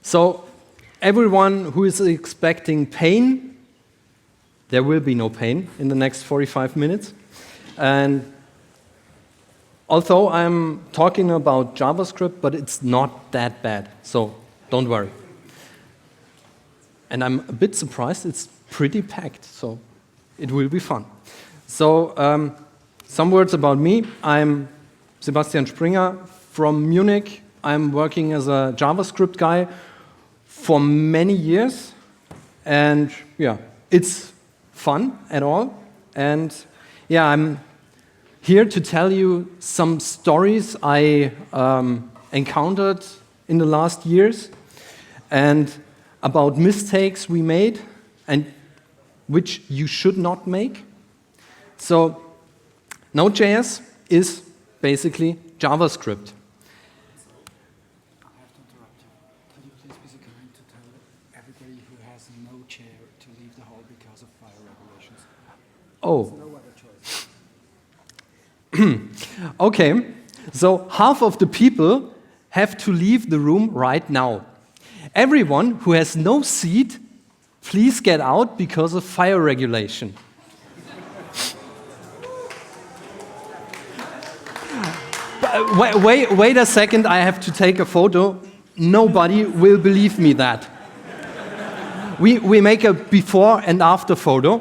So everyone who is expecting pain, there will be no pain in the next 45 minutes. And although I'm talking about JavaScript, but it's not that bad, so don't worry. And I'm a bit surprised, it's pretty packed, so it will be fun. So some words about me. I'm Sebastian Springer from Munich. I'm working as a JavaScript guy for many years, and yeah, it's fun at all. And yeah, I'm here to tell you some stories I encountered in the last years, and about mistakes we made and which you should not make. So Node.js is basically JavaScript. I have to interrupt you. Could you please be so kind to tell everybody who has no chair to leave the hall because of fire regulations? Oh. There's no other choice. Okay, so half of the people have to leave the room right now. Everyone who has no seat, please get out because of fire regulation. Wait a second, I have to take a photo. Nobody will believe me that. We make a before and after photo.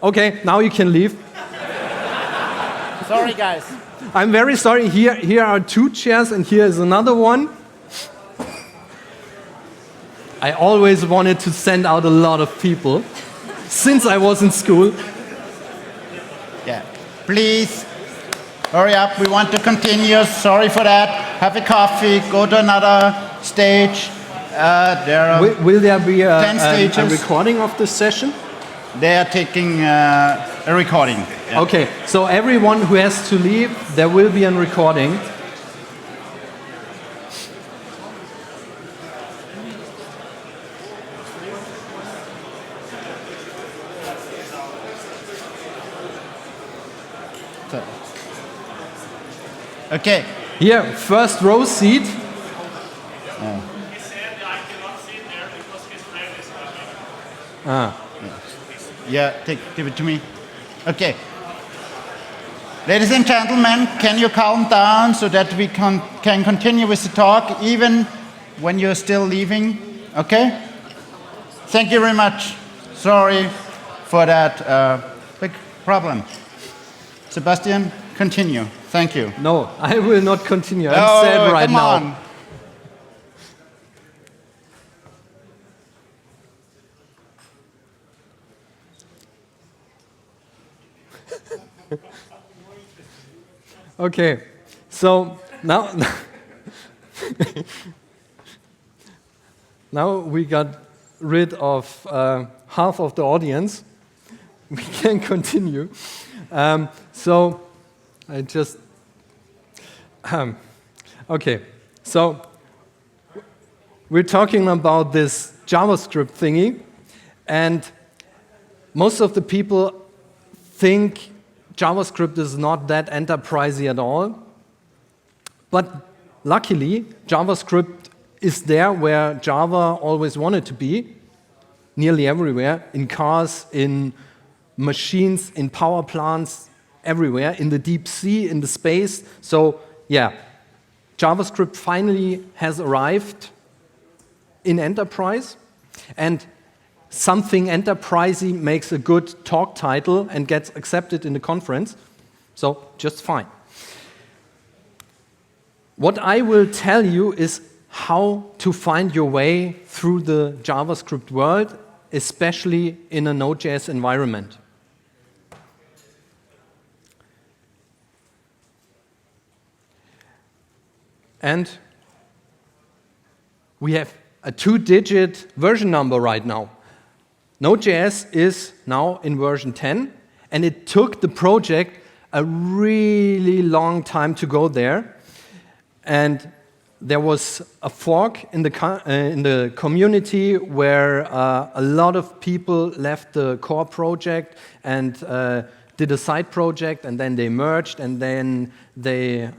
Okay, now you can leave. Sorry, guys. I'm very sorry. Here are 2 chairs and here is another one. I always wanted to send out a lot of people since I was in school. Yeah. Please, hurry up. We want to continue. Sorry for that. Have a coffee. Go to another stage. There are Will there be 10 a stages. recording of this session? They are taking a recording. Yeah. Okay, so everyone who has to leave, there will be a recording. So. Okay. Here, first row seat. Yeah, give it to me. Okay. Ladies and gentlemen, can you calm down so that we can continue with the talk even when you're still leaving? Okay? Thank you very much. Sorry for that big problem. Sebastian, continue. Thank you. No, I will not continue. I'm sad right come now. on. Okay, so now, now we got rid of half of the audience. We can continue. So I just, okay, so we're talking about this JavaScript thingy, and most of the people think JavaScript is not that enterprisey at all. But luckily, JavaScript is there where Java always wanted to be, nearly everywhere, in cars, in machines, in power plants, everywhere, in the deep sea, in the space. So yeah, JavaScript finally has arrived in enterprise, and something enterprisey makes a good talk title and gets accepted in the conference, so just fine. What I will tell you is how to find your way through the JavaScript world, especially in a Node.js environment. And we have a 2-digit version number right now. Node.js is now in version 10, and it took the project a really long time to go there. And there was a fork in the community where a lot of people left the core project and did a side project, and then they merged, and then they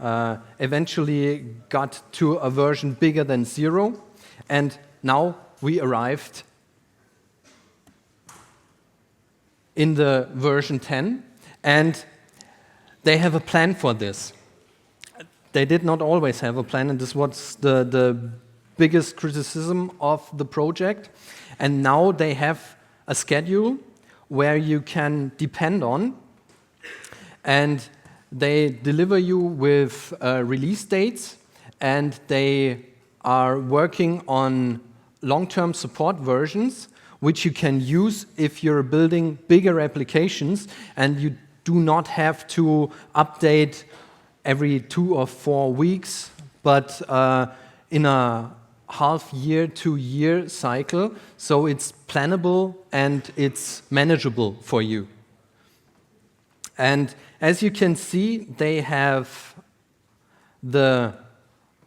eventually got to a version bigger than 0. And now we arrived in the version 10, and they have a plan for this. They did not always have a plan, and this was the biggest criticism of the project. And now they have a schedule where you can depend on, and they deliver you with release dates, and they are working on long-term support versions, which you can use if you're building bigger applications and you do not have to update every 2 or 4 weeks, but in a half-year to year cycle, so it's plannable and it's manageable for you. And as you can see, they have the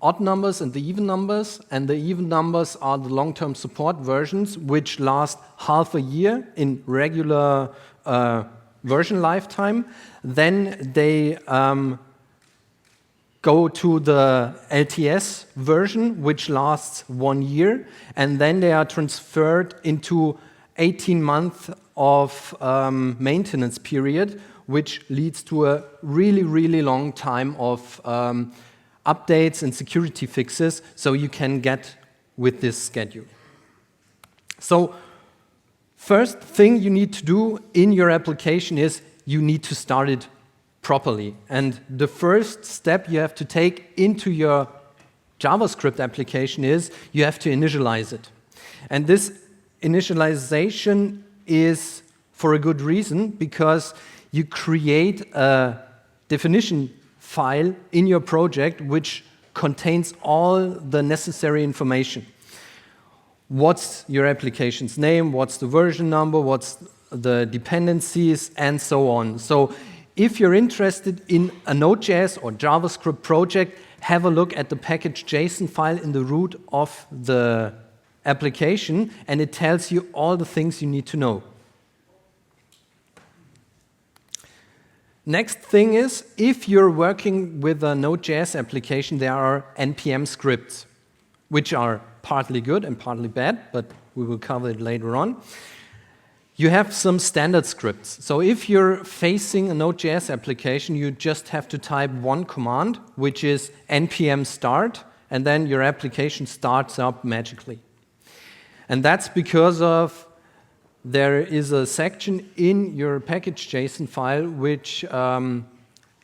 odd numbers and the even numbers, and the even numbers are the long-term support versions, which last half a year in regular version lifetime. Then they go to the LTS version, which lasts 1 year, and then they are transferred into 18 months of maintenance period, which leads to a really, really long time of updates and security fixes, so you can get with this schedule. So, first thing you need to do in your application is you need to start it properly. And the first step you have to take into your JavaScript application is you have to initialize it. And this initialization is for a good reason, because you create a definition file in your project which contains all the necessary information. What's your application's name, what's the version number, what's the dependencies, and so on. So if you're interested in a Node.js or JavaScript project, have a look at the package.json file in the root of the application, and it tells you all the things you need to know. Next thing is, if you're working with a Node.js application, there are npm scripts, which are partly good and partly bad, but we will cover it later on. You have some standard scripts. So if you're facing a Node.js application, you just have to type one command, which is npm start, and then your application starts up magically. And that's because of there is a section in your package.json file which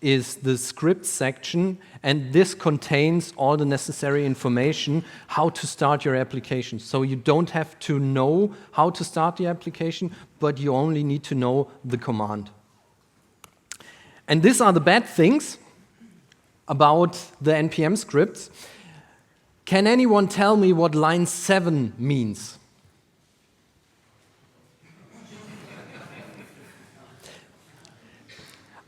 is the script section, and this contains all the necessary information how to start your application. So you don't have to know how to start the application, but you only need to know the command. And these are the bad things about the npm scripts. Can anyone tell me what line 7 means?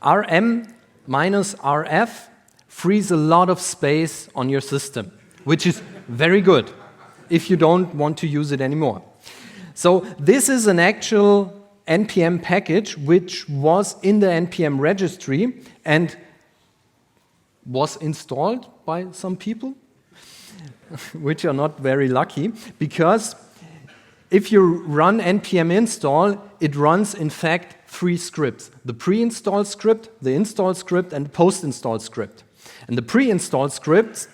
rm minus rf frees a lot of space on your system, which is very good if you don't want to use it anymore. So this is an actual npm package which was in the npm registry and was installed by some people, which are not very lucky, because if you run npm install, it runs in fact 3 scripts: the pre-install script, the install script, and the post-install script. And the pre-install script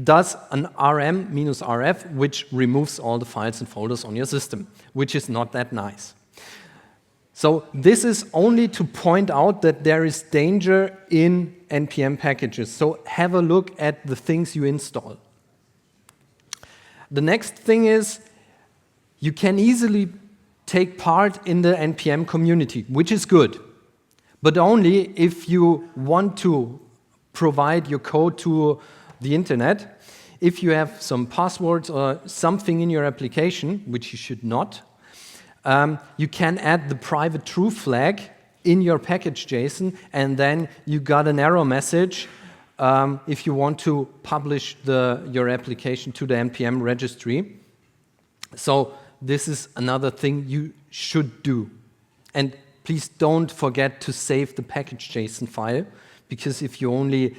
does an rm minus rf, which removes all the files and folders on your system, which is not that nice. So this is only to point out that there is danger in npm packages. So have a look at the things you install. The next thing is you can easily take part in the npm community, which is good, but only if you want to provide your code to the internet. If you have some passwords or something in your application, which you should not, you can add the private true flag in your package.json, and then you got an error message if you want to publish your application to the npm registry. So this is another thing you should do. And please don't forget to save the package.json file, because if you only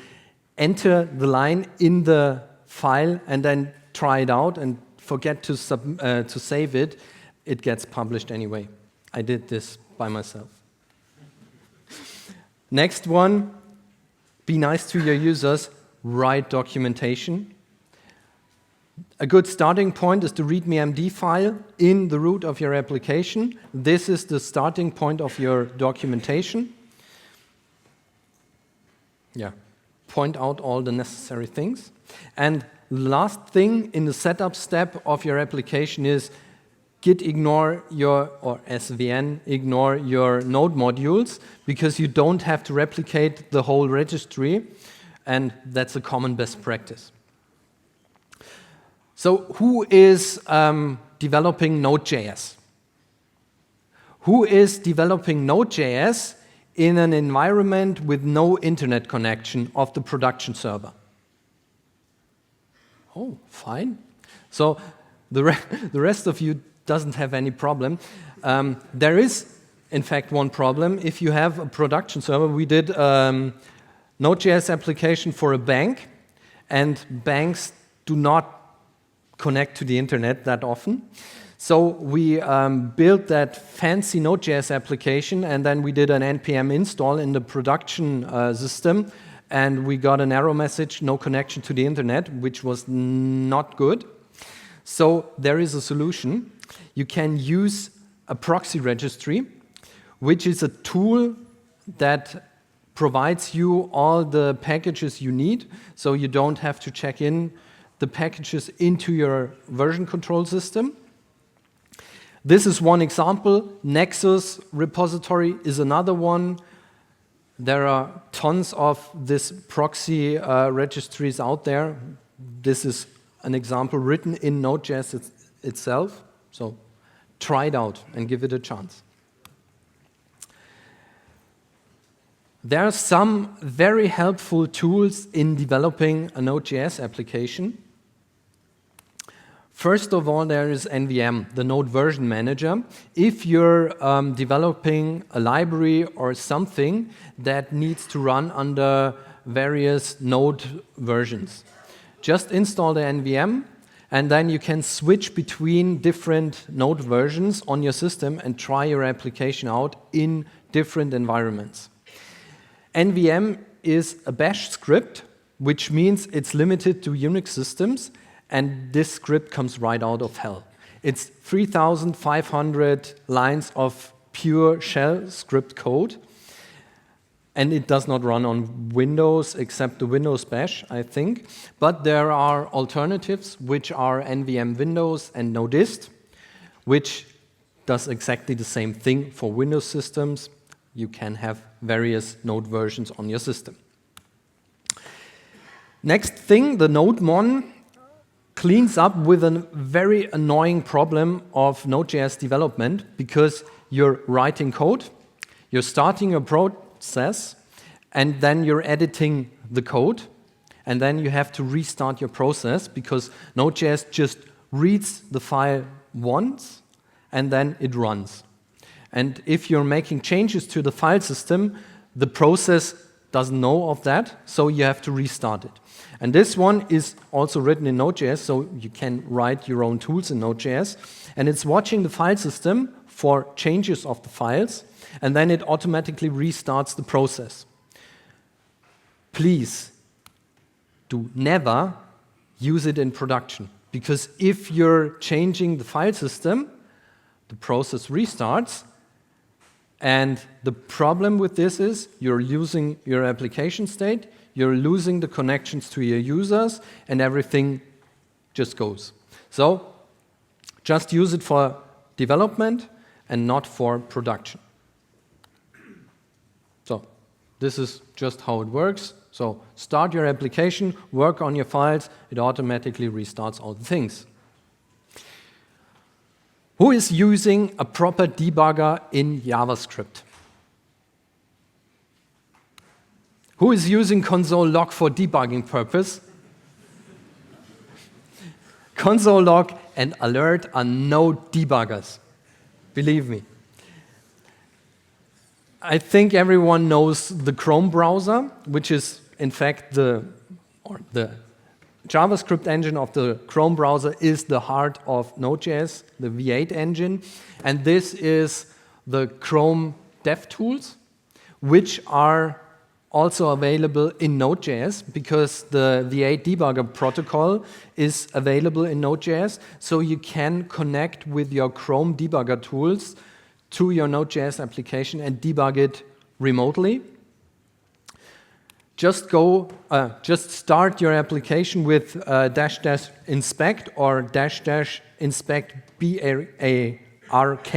enter the line in the file and then try it out and forget to save it, it gets published anyway. I did this by myself. Next one, be nice to your users, write documentation. A good starting point is the readme.md file in the root of your application. This is the starting point of your documentation. Yeah, point out all the necessary things. And last thing in the setup step of your application is git ignore your, or svn ignore your node modules, because you don't have to replicate the whole registry, and that's a common best practice. So who is developing Node.js? Who is developing Node.js in an environment with no internet connection of the production server? Oh, fine. So the rest of you doesn't have any problem. There is, in fact, one problem. If you have a production server, we did Node.js application for a bank, and banks do not connect to the internet that often. So we built that fancy Node.js application, and then we did an npm install in the production system, and we got an error message, no connection to the internet, which was not good. So there is a solution. You can use a proxy registry, which is a tool that provides you all the packages you need, so you don't have to check in the packages into your version control system. This is one example. Nexus repository is another one. There are tons of this proxy registries out there. This is an example written in Node.js itself. So try it out and give it a chance. There are some very helpful tools in developing a Node.js application. First of all, there is NVM, the Node Version Manager. If you're developing a library or something that needs to run under various Node versions, just install the NVM, and then you can switch between different Node versions on your system and try your application out in different environments. NVM is a bash script, which means it's limited to Unix systems, and this script comes right out of hell. It's 3,500 lines of pure shell script code, and it does not run on Windows except the Windows bash, I think. But there are alternatives, which are NVM Windows and Nodist, which does exactly the same thing for Windows systems. You can have various Node versions on your system. Next thing, the NodeMon cleans up with a very annoying problem of Node.js development, because you're writing code, you're starting a process, and then you're editing the code, and then you have to restart your process, because Node.js just reads the file once, and then it runs. And if you're making changes to the file system, the process doesn't know of that, so you have to restart it. And this one is also written in Node.js, so you can write your own tools in Node.js. And it's watching the file system for changes of the files, and then it automatically restarts the process. Please do never use it in production, because if you're changing the file system, the process restarts. And the problem with this is you're losing your application state, you're losing the connections to your users, and everything just goes. So just use it for development and not for production. So this is just how it works. So start your application, work on your files, it automatically restarts all the things. Who is using a proper debugger in JavaScript? Who is using console log for debugging purpose? Console log and alert are no debuggers. Believe me. I think everyone knows the Chrome browser, which is in fact the JavaScript engine of the Chrome browser is the heart of Node.js, the V8 engine, and this is the Chrome DevTools, which are also available in Node.js because the V8 debugger protocol is available in Node.js, so you can connect with your Chrome debugger tools to your Node.js application and debug it remotely. Just start your application with -- inspect or -- inspect BARK,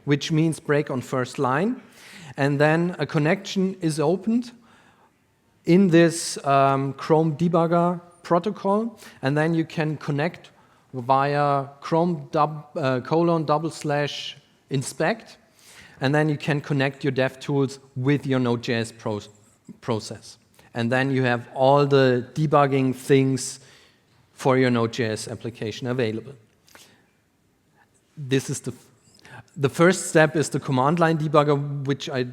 which means break on first line. And then a connection is opened in this Chrome debugger protocol. And then you can connect via Chrome /inspect. And then you can connect your DevTools with your Node.js process. And then you have all the debugging things for your Node.js application available. This is the first step is the command line debugger, which I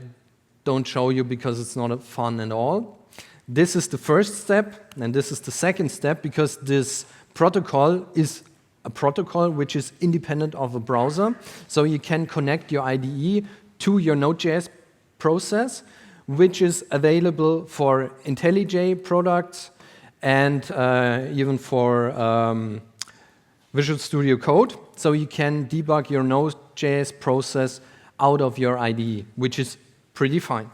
don't show you because it's not fun at all. This is the first step, and this is the second step because this protocol is a protocol which is independent of a browser. So you can connect your IDE to your Node.js process, which is available for IntelliJ products and even for Visual Studio Code. So you can debug your Node.js process out of your IDE, which is pretty fine.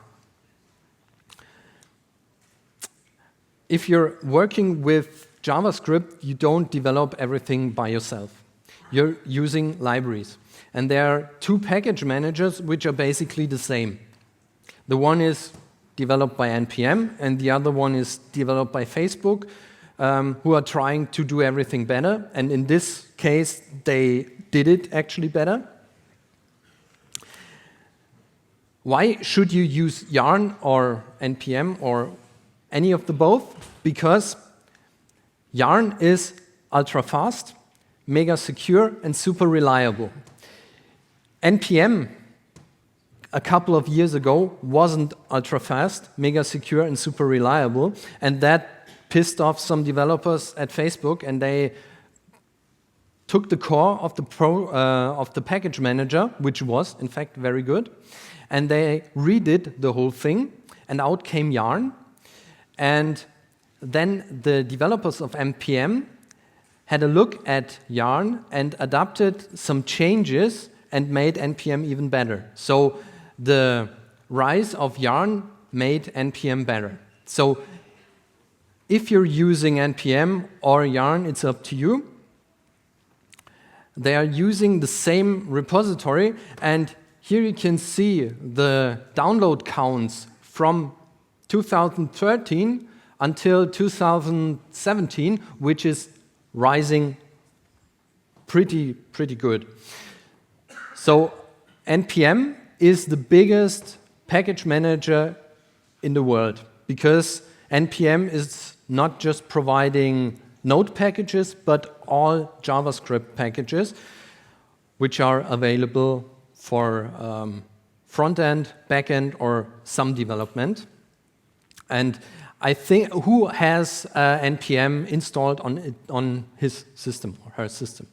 If you're working with JavaScript, you don't develop everything by yourself. You're using libraries. And there are two package managers which are basically the same. The one is developed by NPM, and the other one is developed by Facebook, who are trying to do everything better. And in this case, they did it actually better. Why should you use Yarn or NPM or any of the both? Because Yarn is ultra fast, mega secure, and super reliable. NPM a couple of years ago wasn't ultra fast, mega secure, and super reliable, and that pissed off some developers at Facebook, and they took the core of the package manager, which was in fact very good, and they redid the whole thing, and out came Yarn. And then the developers of NPM had a look at Yarn and adapted some changes and made NPM even better. So the rise of Yarn made NPM better. So if you're using NPM or Yarn, it's up to you. They are using the same repository, and here you can see the download counts from 2013 until 2017, which is rising pretty good. So NPM is the biggest package manager in the world because NPM is not just providing Node packages, but all JavaScript packages, which are available for front-end, back-end, or some development. And I think, who has NPM installed on his system or her system?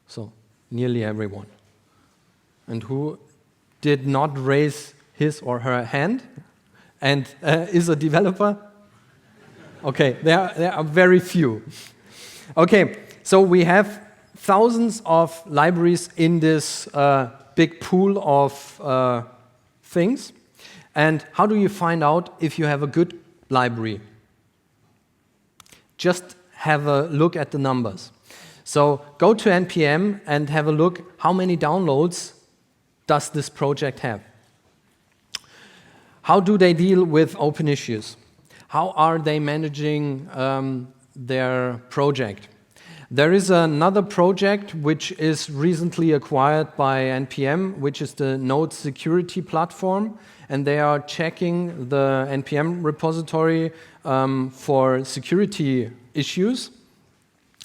So nearly everyone. And who did not raise his or her hand and is a developer? Okay, there are very few. Okay, so we have thousands of libraries in this big pool of things. And how do you find out if you have a good library? Just have a look at the numbers. So go to NPM and have a look how many downloads does this project have. How do they deal with open issues? How are they managing their project? There is another project which is recently acquired by NPM, which is the Node Security Platform, and they are checking the NPM repository for security issues.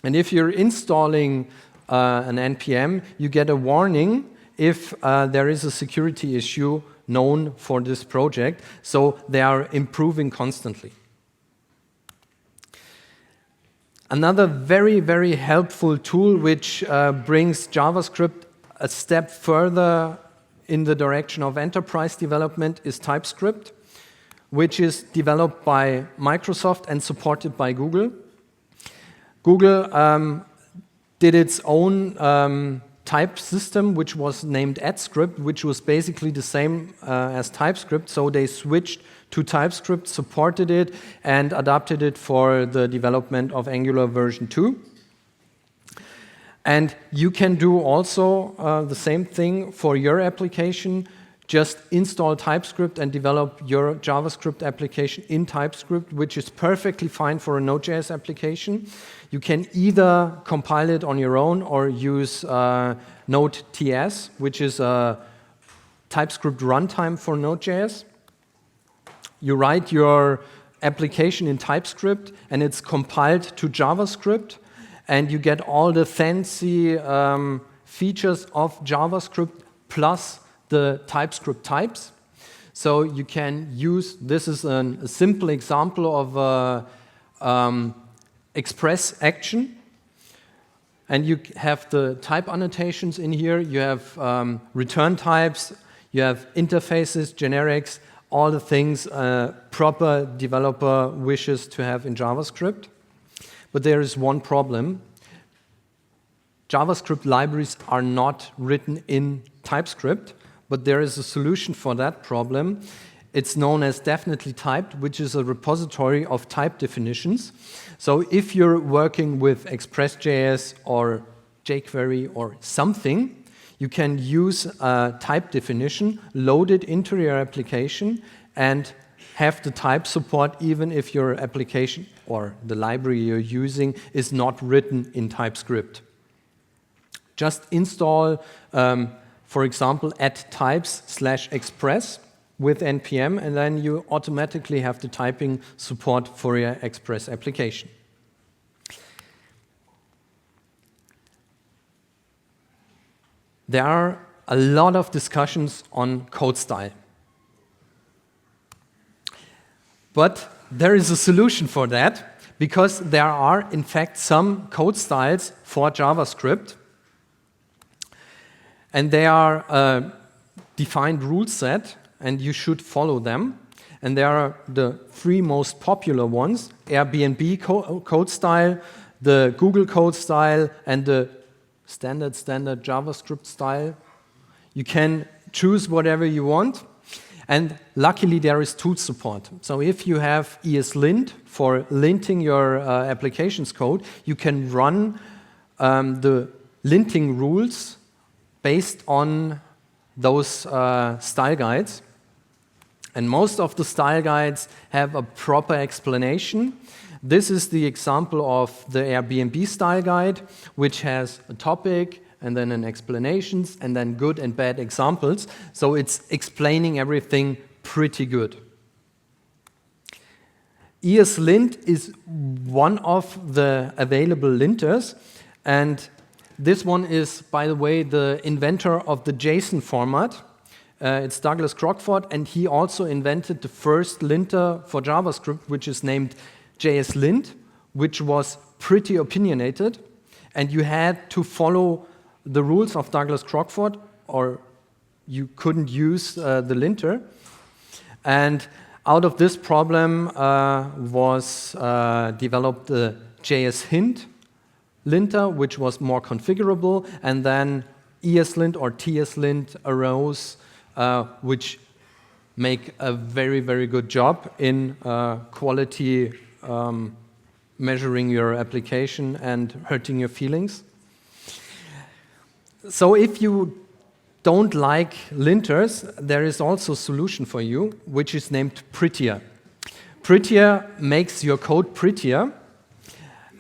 And if you're installing an NPM, you get a warning if there is a security issue known for this project, so they are improving constantly. Another very, very helpful tool which brings JavaScript a step further in the direction of enterprise development is Typescript, which is developed by Microsoft and supported by Google. Google did its own type system, which was named AdScript, which was basically the same as Typescript. So they switched to Typescript, supported it, and adapted it for the development of Angular version 2. And you can do also the same thing for your application. Just install Typescript and develop your JavaScript application in Typescript, which is perfectly fine for a Node.js application. You can either compile it on your own or use Node.js, which is a TypeScript runtime for Node.js. You write your application in TypeScript, and it's compiled to JavaScript, and you get all the fancy features of JavaScript plus the TypeScript types. So you can use, this is a simple example of express action. And you have the type annotations in here. You have return types, you have interfaces, generics, all the things a proper developer wishes to have in JavaScript. But there is one problem. JavaScript libraries are not written in TypeScript, but there is a solution for that problem. It's known as definitely typed, which is a repository of type definitions. So if you're working with Express.js or jQuery or something, you can use a type definition, load it into your application, and have the type support even if your application or the library you're using is not written in TypeScript. Just install, for example, @types/express with npm, and then you automatically have the typing support for your Express application. There are a lot of discussions on code style. But there is a solution for that, because there are, in fact, some code styles for JavaScript. And they are a defined rule set, and you should follow them. And there are the three most popular ones: Airbnb code style, the Google code style, and the standard JavaScript style. You can choose whatever you want. And luckily, there is tool support. So if you have ESLint for linting your application's code, you can run the linting rules based on those style guides. And most of the style guides have a proper explanation. This is the example of the Airbnb style guide, which has a topic and then an explanations and then good and bad examples. So it's explaining everything pretty good. ESLint is one of the available linters, and this one is, by the way, the inventor of the JSON format. It's Douglas Crockford, and he also invented the first linter for JavaScript, which is named JSLint, which was pretty opinionated, and you had to follow the rules of Douglas Crockford, or you couldn't use the linter. And out of this problem was developed the JSHint linter, which was more configurable, and then ESLint or TSLint arose, which make a very, very good job in quality measuring your application and hurting your feelings. So if you don't like linters, there is also a solution for you, which is named Prettier. Prettier makes your code prettier,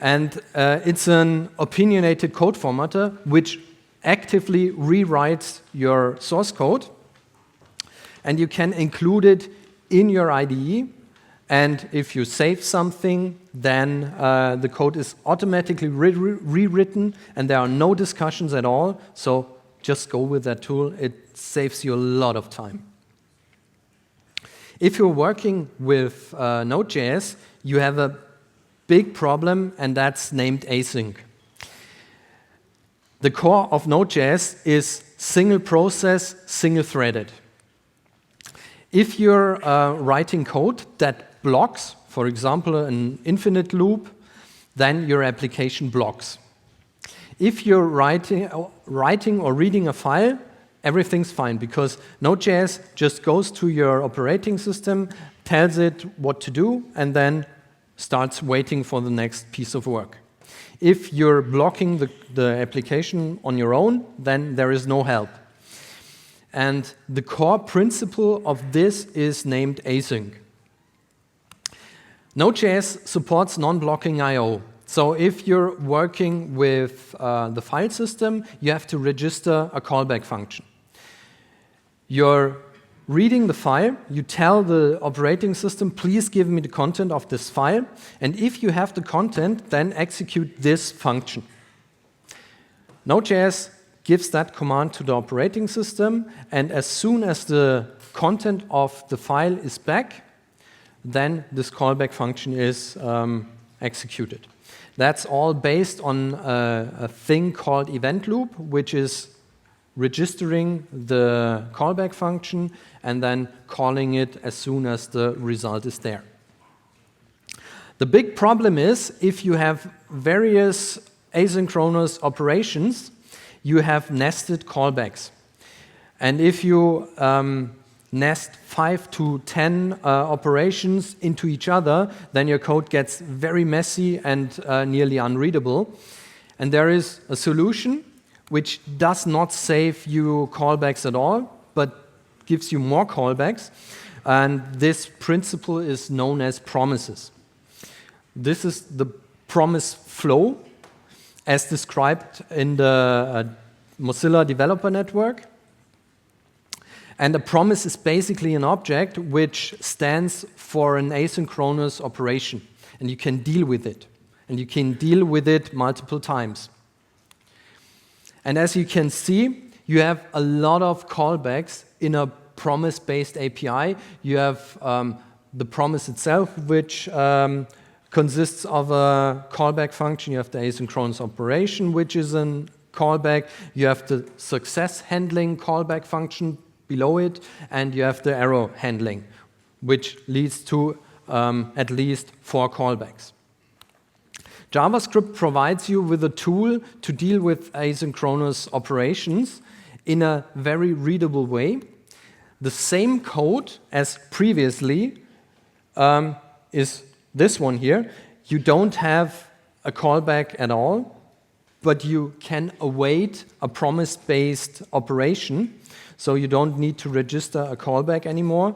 and it's an opinionated code formatter which actively rewrites your source code, and you can include it in your IDE. And if you save something, then the code is automatically rewritten, and there are no discussions at all. So just go with that tool. It saves you a lot of time. If you're working with Node.js, you have a big problem, and that's named async. The core of Node.js is single process, single threaded. If you're writing code that blocks, for example, an infinite loop, then your application blocks. If you're writing or reading a file, everything's fine, because Node.js just goes to your operating system, tells it what to do, and then starts waiting for the next piece of work. If you're blocking the application on your own, then there is no help. And the core principle of this is named async. Node.js supports non-blocking I/O. So if you're working with the file system, you have to register a callback function. You're reading the file, you tell the operating system, please give me the content of this file, and if you have the content, then execute this function. Node.js gives that command to the operating system, and as soon as the content of the file is back, then this callback function is executed. That's all based on a thing called event loop, which is registering the callback function and then calling it as soon as the result is there. The big problem is if you have various asynchronous operations, you have nested callbacks. And if you nest 5 to 10 operations into each other, then your code gets very messy and nearly unreadable. And there is a solution which does not save you callbacks at all, but gives you more callbacks. And this principle is known as promises. This is the promise flow as described in the Mozilla Developer Network. And a promise is basically an object which stands for an asynchronous operation. And you can deal with it. And you can deal with it multiple times. And as you can see, you have a lot of callbacks in a promise-based API. You have the promise itself, which consists of a callback function. You have the asynchronous operation, which is a callback. You have the success handling callback function below it, and you have the error handling, which leads to at least 4 callbacks. JavaScript provides you with a tool to deal with asynchronous operations in a very readable way. The same code as previously is this one here. You don't have a callback at all, but you can await a promise-based operation, so you don't need to register a callback anymore.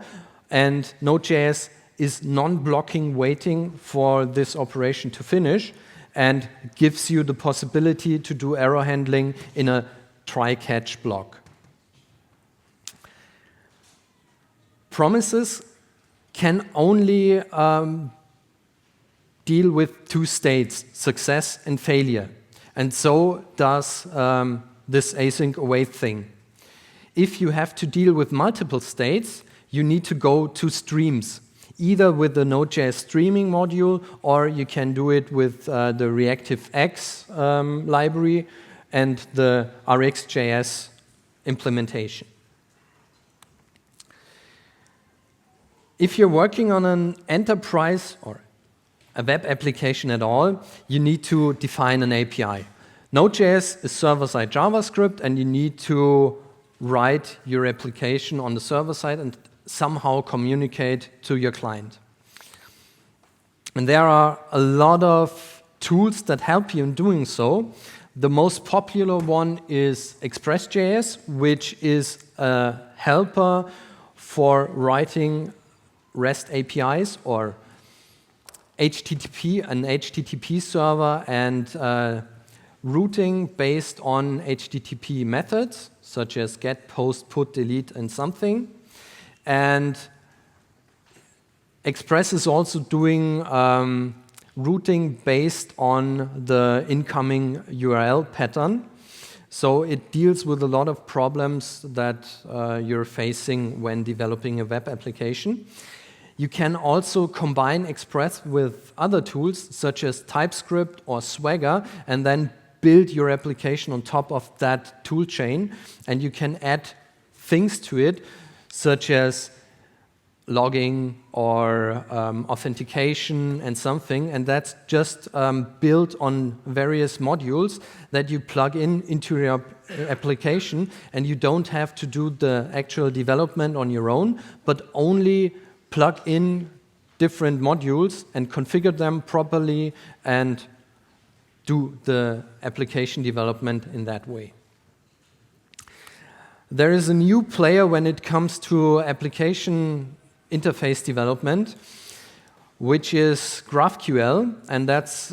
And Node.js is non-blocking waiting for this operation to finish and gives you the possibility to do error handling in a try-catch block. Promises can only deal with 2 states, success and failure. And so does this async await thing. If you have to deal with multiple states, you need to go to streams, either with the Node.js streaming module, or you can do it with the ReactiveX library and the RxJS implementation. If you're working on an enterprise or a web application at all, you need to define an API. Node.js is server-side JavaScript, and you need to write your application on the server side and somehow communicate to your client. And there are a lot of tools that help you in doing so. The most popular one is Express.js, which is a helper for writing REST APIs or HTTP, an HTTP server, and routing based on HTTP methods, such as get, post, put, delete, and something. And Express is also doing routing based on the incoming URL pattern. So it deals with a lot of problems that you're facing when developing a web application. You can also combine Express with other tools such as Typescript or Swagger and then build your application on top of that tool chain. And you can add things to it such as logging or authentication and something. And that's just built on various modules that you plug into your application. And you don't have to do the actual development on your own, but only plug in different modules and configure them properly and do the application development in that way. There is a new player when it comes to application interface development, which is GraphQL, and that's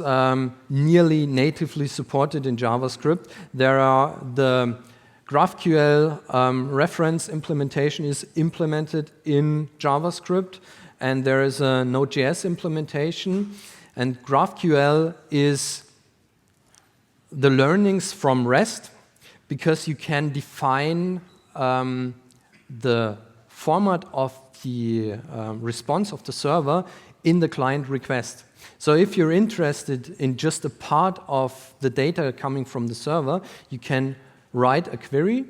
nearly natively supported in JavaScript. There are the GraphQL reference implementation is implemented in JavaScript, and there is a Node.js implementation, and GraphQL is the learnings from REST, because you can define the format of the response of the server in the client request. So if you're interested in just a part of the data coming from the server, you can write a query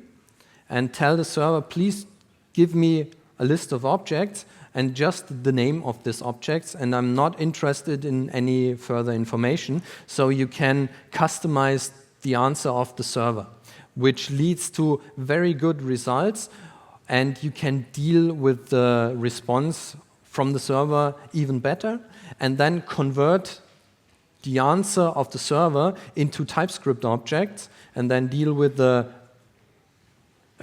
and tell the server, please give me a list of objects and just the name of these objects, and I'm not interested in any further information. So you can customize the answer of the server, which leads to very good results, and you can deal with the response from the server even better, and then convert the answer of the server into TypeScript objects, and then deal with a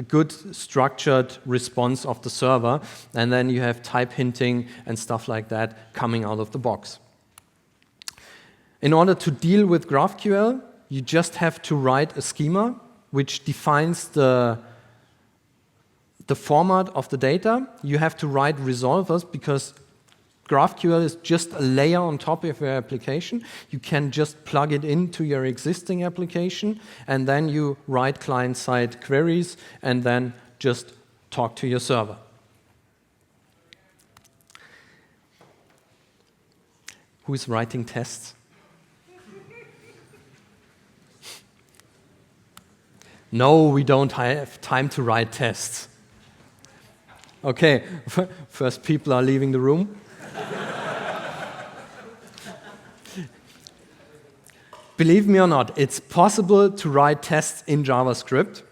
good structured response of the server, and then you have type hinting and stuff like that coming out of the box. In order to deal with GraphQL, you just have to write a schema which defines the format of the data. You have to write resolvers because GraphQL is just a layer on top of your application. You can just plug it into your existing application, and then you write client-side queries and then just talk to your server. Who's writing tests? No, we don't have time to write tests. Okay, first people are leaving the room. Believe me or not, it's possible to write tests in JavaScript,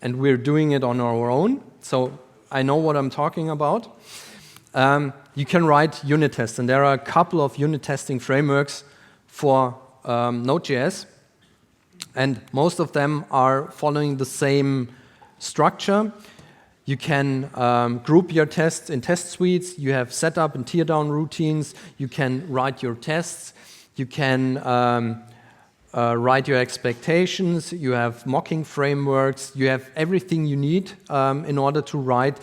and we're doing it on our own, so I know what I'm talking about. You can write unit tests, and there are a couple of unit testing frameworks for Node.js, and most of them are following the same structure. You can group your tests in test suites. You have setup and teardown routines. You can write your tests. You can write your expectations. You have mocking frameworks. You have everything you need in order to write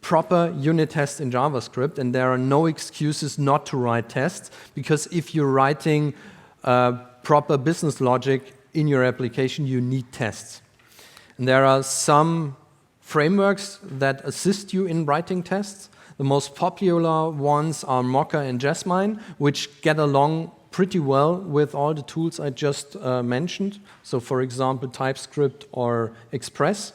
proper unit tests in JavaScript. And there are no excuses not to write tests, because if you're writing proper business logic in your application, you need tests. And there are some frameworks that assist you in writing tests. The most popular ones are Mocha and Jasmine, which get along pretty well with all the tools I just mentioned. So for example, TypeScript or Express.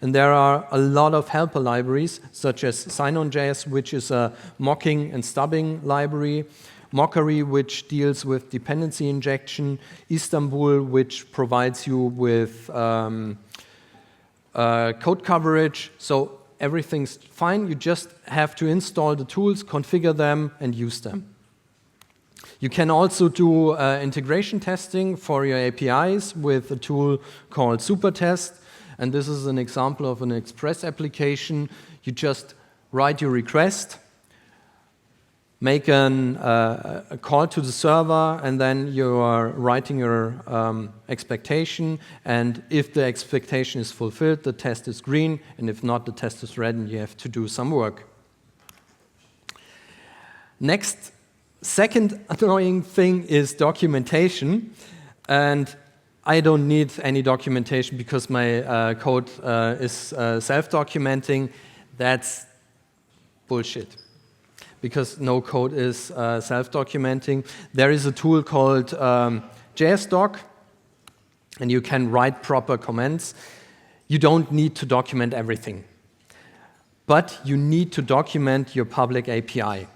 And there are a lot of helper libraries, such as Sign-on.js, which is a mocking and stubbing library, Mockery, which deals with dependency injection, Istanbul, which provides you with code coverage. So everything's fine. You just have to install the tools, configure them, and use them. You can also do integration testing for your APIs with a tool called Supertest. And this is an example of an Express application. You just write your request, make a call to the server, and then you are writing your expectation. And if the expectation is fulfilled, the test is green. And if not, the test is red, and you have to do some work. Next, second annoying thing is documentation. And I don't need any documentation because my code is self-documenting. That's bullshit. because no code is self-documenting. There is a tool called JSDoc, and you can write proper comments. You don't need to document everything, but you need to document your public API.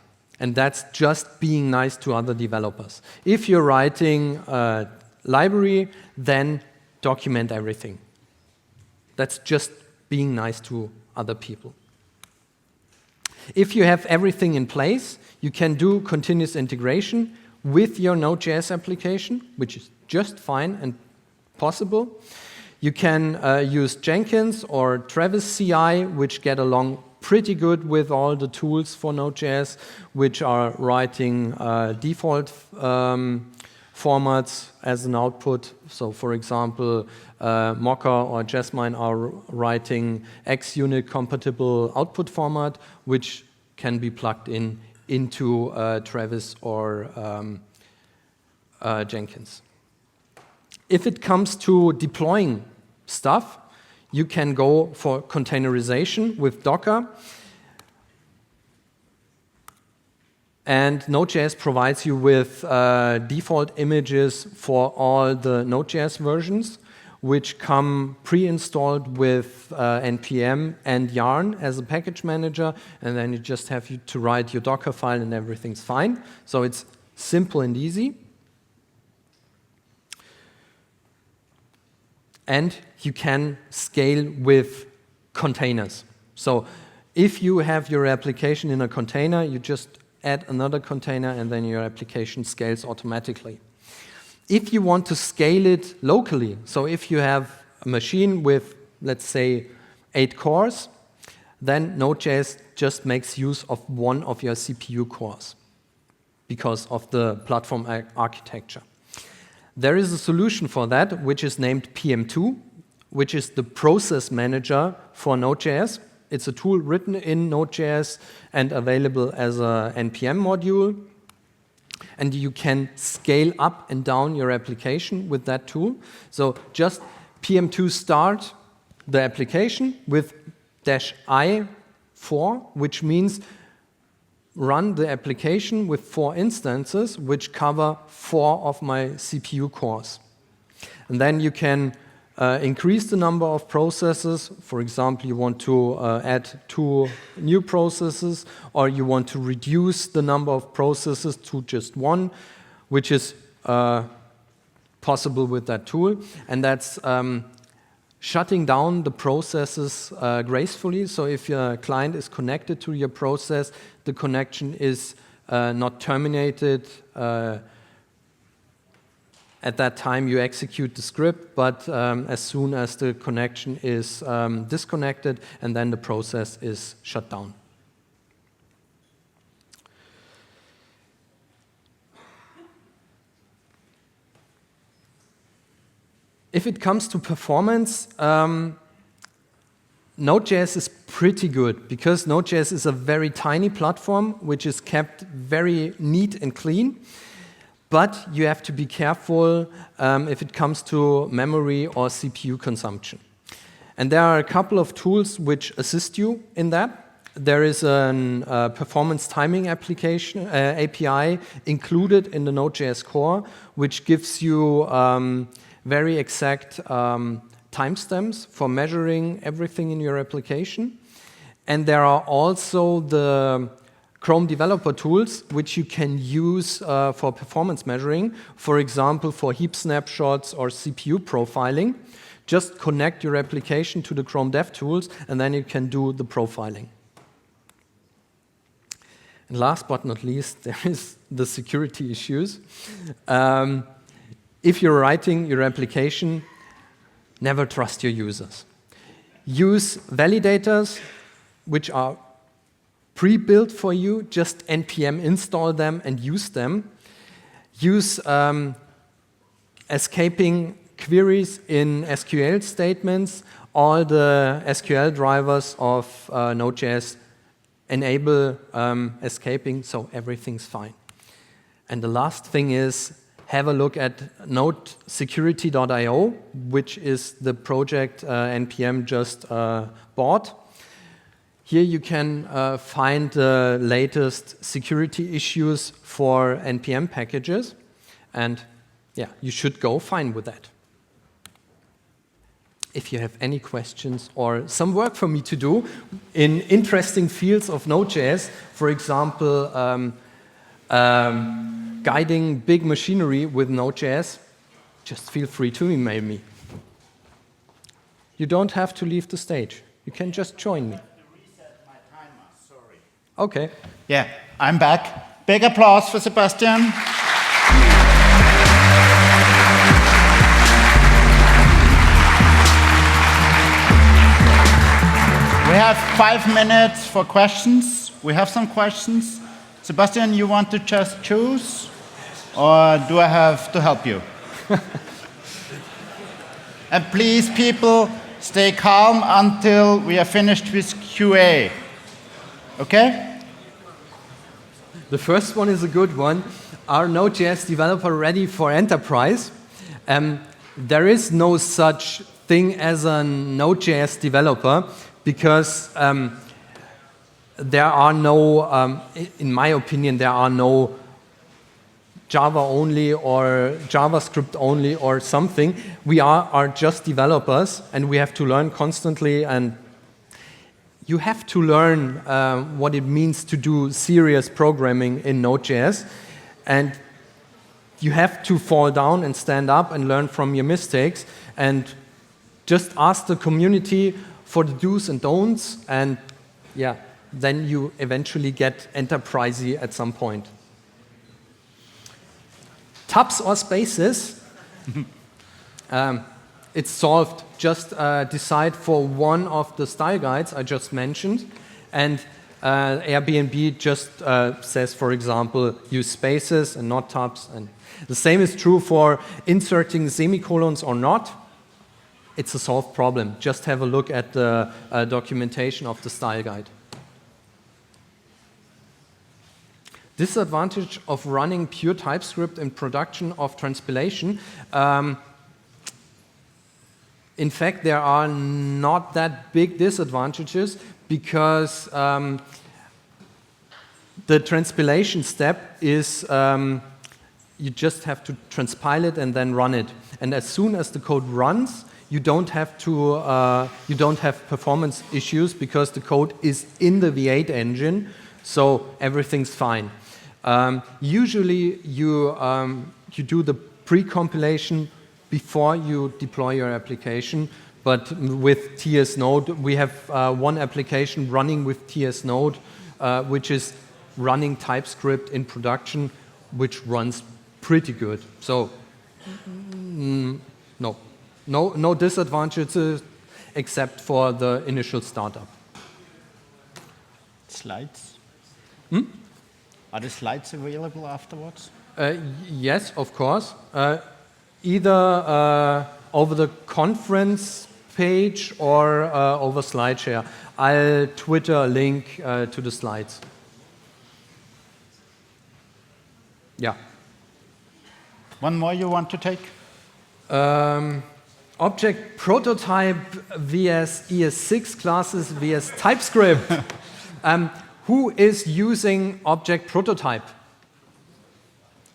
And that's just being nice to other developers. If you're writing a library, then document everything. That's just being nice to other people. If you have everything in place, you can do continuous integration with your Node.js application, which is just fine and possible. You can use Jenkins or Travis CI, which get along pretty good with all the tools for Node.js, which are writing default formats as an output. So, for example, Mocha or Jasmine are writing XUnit compatible output format, which can be plugged into Travis or Jenkins. If it comes to deploying stuff, you can go for containerization with Docker. And Node.js provides you with default images for all the Node.js versions, which come pre-installed with NPM and Yarn as a package manager, and then you just have to write your Docker file and everything's fine. So it's simple and easy. And you can scale with containers. So if you have your application in a container, you just add another container and then your application scales automatically. If you want to scale it locally, so if you have a machine with, let's say, 8 cores, then Node.js just makes use of one of your CPU cores because of the platform architecture. There is a solution for that, which is named PM2, which is the process manager for Node.js. It's a tool written in Node.js and available as an NPM module. And you can scale up and down your application with that tool. So just PM2 start the application with -i4, which means run the application with 4 instances, which cover 4 of my CPU cores. And then you can increase the number of processes. For example, you want to add 2 new processes, or you want to reduce the number of processes to just 1, which is possible with that tool. And that's shutting down the processes gracefully. So if your client is connected to your process, the connection is not terminated. At that time, you execute the script, but as soon as the connection is disconnected, and then the process is shut down. If it comes to performance, Node.js is pretty good because Node.js is a very tiny platform which is kept very neat and clean. But you have to be careful if it comes to memory or CPU consumption. And there are a couple of tools which assist you in that. There is a performance timing application API included in the Node.js core, which gives you very exact timestamps for measuring everything in your application. And there are also the Chrome developer tools, which you can use for performance measuring, for example, for heap snapshots or CPU profiling. Just connect your application to the Chrome dev tools, and then you can do the profiling. And last but not least, there is the security issues. If you're writing your application, never trust your users. Use validators, which are pre-built for you. Just npm install them and use them. Use escaping queries in SQL statements. All the SQL drivers of Node.js enable escaping, so everything's fine. And the last thing is, have a look at nodesecurity.io, which is the project npm just bought. Here you can find the latest security issues for NPM packages, and yeah, you should go fine with that. If you have any questions or some work for me to do in interesting fields of Node.js, for example, guiding big machinery with Node.js, just feel free to email me. You don't have to leave the stage. You can just join me. I have to reset my timer, sorry. Okay. Yeah, I'm back. Big applause for Sebastian. We have 5 minutes for questions. We have some questions. Sebastian, you want to just choose? Or do I have to help you? And please, people, stay calm until we are finished with QA. Okay? The first one is a good one. Are Node.js developer ready for enterprise? There is no such thing as a Node.js developer because there are no, in my opinion, there are no Java only or JavaScript only or something. We are just developers and we have to learn constantly, and you have to learn what it means to do serious programming in Node.js, and you have to fall down and stand up and learn from your mistakes and just ask the community for the do's and don'ts, and yeah, then you eventually get enterprisey at some point. Tabs or spaces? It's solved. Just decide for one of the style guides I just mentioned, and Airbnb just says, for example, use spaces and not tabs. And the same is true for inserting semicolons or not. It's a solved problem. Just have a look at the documentation of the style guide. Disadvantage of running pure TypeScript in production of transpilation. In fact, there are not that big disadvantages because the transpilation step is you just have to transpile it and then run it. And as soon as the code runs, you don't have performance issues because the code is in the V8 engine, so everything's fine. Usually you do the pre-compilation before you deploy your application, but with TS Node, we have one application running with TS Node, which is running TypeScript in production, which runs pretty good. So, no disadvantages except for the initial startup. Slides? Are the slides available afterwards? Yes, of course. Either over the conference page or over SlideShare. I'll Twitter a link to the slides. Yeah. One more you want to take? Object prototype vs ES6 classes vs TypeScript. Who is using object prototype?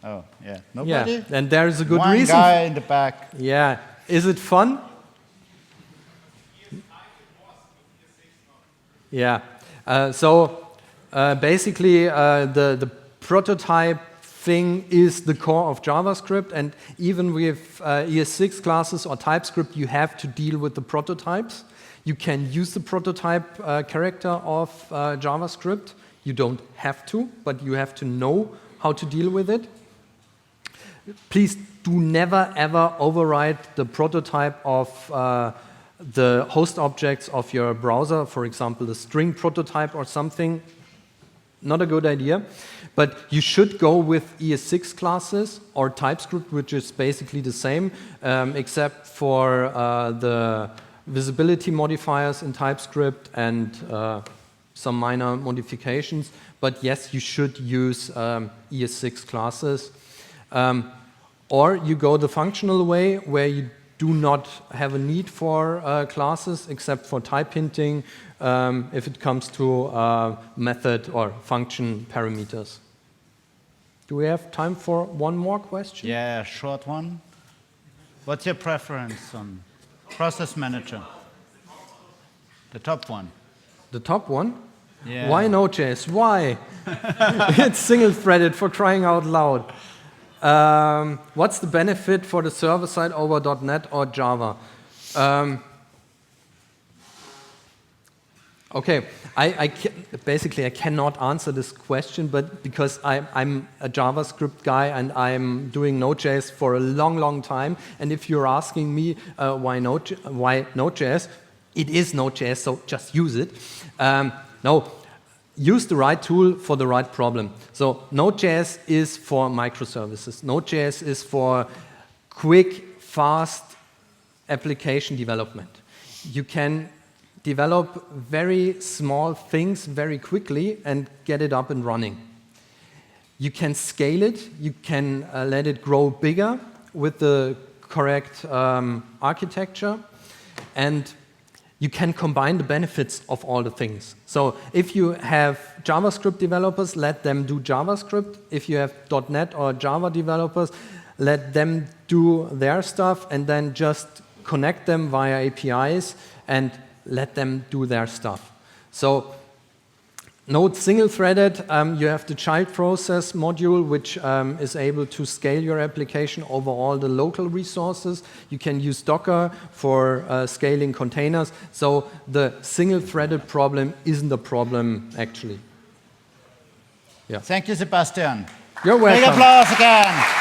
Oh, yeah. Nobody? Yeah, and there is a good reason. One guy in the back. Yeah. Is it fun? Yeah. Basically, the prototype thing is the core of JavaScript, and even with ES6 classes or TypeScript, you have to deal with the prototypes. You can use the prototype character of JavaScript. You don't have to, but you have to know how to deal with it. Please do never ever override the prototype of the host objects of your browser, for example, the string prototype or something. Not a good idea. But you should go with ES6 classes or TypeScript, which is basically the same, except for the visibility modifiers in TypeScript and some minor modifications. But yes, you should use ES6 classes. Or you go the functional way, where you do not have a need for classes except for type hinting if it comes to method or function parameters. Do we have time for one more question? Yeah, short one. What's your preference on process manager? The top one. The top one? Yeah. Why Node.js? Why? It's single-threaded, for crying out loud. What's the benefit for the server side over .NET or Java? Okay, basically I cannot answer this question, but because I'm a JavaScript guy and I'm doing Node.js for a long, long time, and if you're asking me why Node.js, it is Node.js, so just use it. No, use the right tool for the right problem. So Node.js is for microservices. Node.js is for quick, fast application development. You can develop very small things very quickly and get it up and running. You can scale it. You can let it grow bigger with the correct architecture. And you can combine the benefits of all the things. So if you have JavaScript developers, let them do JavaScript. If you have .NET or Java developers, let them do their stuff and then just connect them via APIs and let them do their stuff. So Node single-threaded, you have the child process module, which is able to scale your application over all the local resources. You can use Docker for scaling containers. So the single-threaded problem isn't a problem, actually. Yeah. Thank you, Sebastian. You're welcome. Big applause again.